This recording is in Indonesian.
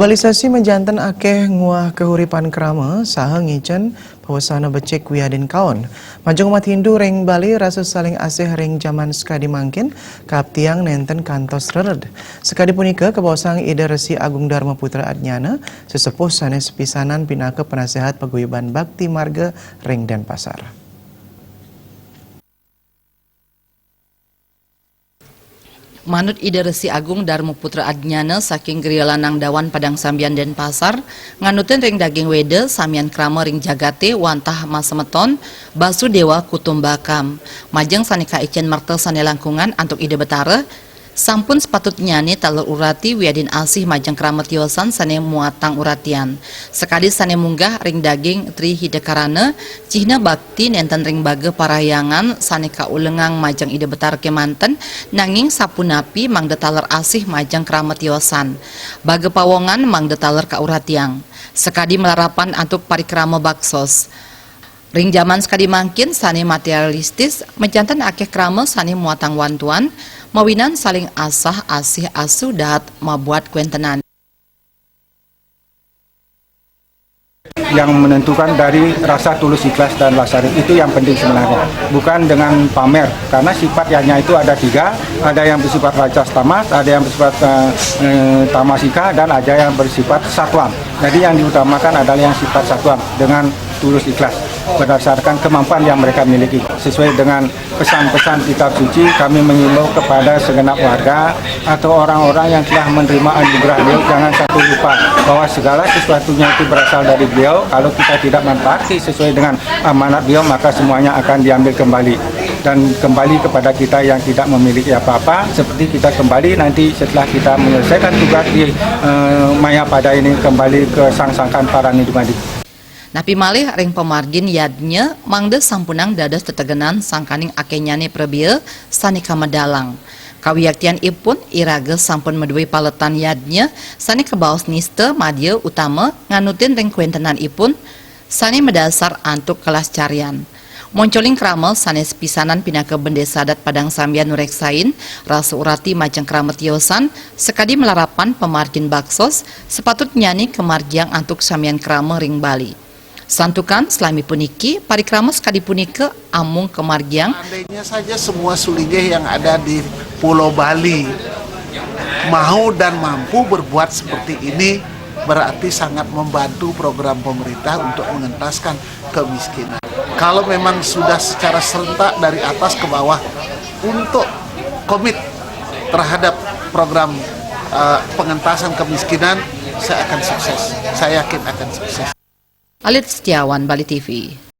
Globalisasi menjantan akeh nguah kehuripan krama saha ngicen pawasana becek wiadin kaon. Majong umat Hindu reng Bali rasa saling asih reng zaman sekadi mangkin kap tiang nenten kantos rered. Sekadi punika kebawasang Ida Resi Agung Dharma Putra Adnyana sesepuh sanes pisanan pinaka penasehat paguyuban Bakti Marga reng Denpasar. Manut Ida Resi Agung Dharma Putra Adnyana saking Geria Lanang Dawan Padang Sambian Denpasar nganutin ring daging wede samian krama ring jagate wantah masemeton basu dewa kutumbakam majeng sanika icen martel sane langkungan antuk ide betara sampun sepatutnya nih talur urati wiadin asih majeng krama tiosan sane muatang uratian sekali sane munggah ring daging tri hidekarana cihna bakti nenten ring bage parahyangan sane kaulengang majeng ide betar kemanten nanging sapunapi mangde taler asih majeng krama tiosan bage pawongan mangde taler kauratiang sekadi melarapan antuk parikrama baksos. Ring zaman sekadi mangkin sane materialistis menjantan akeh krama sane muatang wantuan mawinan saling asah asih asu dahat mabuat kuentenan. Yang menentukan dari rasa tulus ikhlas dan lasari itu yang penting sebenarnya, bukan dengan pamer, karena sifatnya itu ada tiga, ada yang bersifat racas tamas, ada yang bersifat tamasika, dan ada yang bersifat satuan. Jadi yang diutamakan adalah yang sifat satuan dengan tulus ikhlas berdasarkan kemampuan yang mereka miliki. Sesuai dengan pesan-pesan kitab suci, kami mengimbau kepada segenap warga atau orang-orang yang telah menerima anugerah beliau, jangan sampai lupa bahwa segala sesuatunya itu berasal dari beliau. Kalau kita tidak manfaati sesuai dengan amanat beliau, maka semuanya akan diambil kembali dan kembali kepada kita yang tidak memiliki apa-apa. Seperti kita kembali nanti setelah kita menyelesaikan tugas di Mayapada ini, kembali ke sang-sangkan para nidumadi. Napi malih ring pemargin yadnya mangde sampunang dados tetegenan sangkaning akenyane prebie sanika medalang. Kawiyaktian ipun irage sampun medui paletan yadnya sani kebaos niste madya utama nganutin ring kuentenan ipun sani medasar antuk kelas carian. Moncoling krama sanes pisanan pinaka bende sadat Padang Sambian nureksain rasa urati majeng krama tiosan sekadi melarapan pemargin baksos sepatutnya nih kemargiang antuk samian krama ring Bali. Santukan selami puniki parikrama sekadi punika amung kemargiang. Andainya saja semua sulinggih yang ada di Pulau Bali mau dan mampu berbuat seperti ini, berarti sangat membantu program pemerintah untuk mengentaskan kemiskinan. Kalau memang sudah secara serentak dari atas ke bawah untuk komit terhadap program pengentasan kemiskinan, saya akan sukses. Saya yakin akan sukses. Alit Setiawan, Bali TV.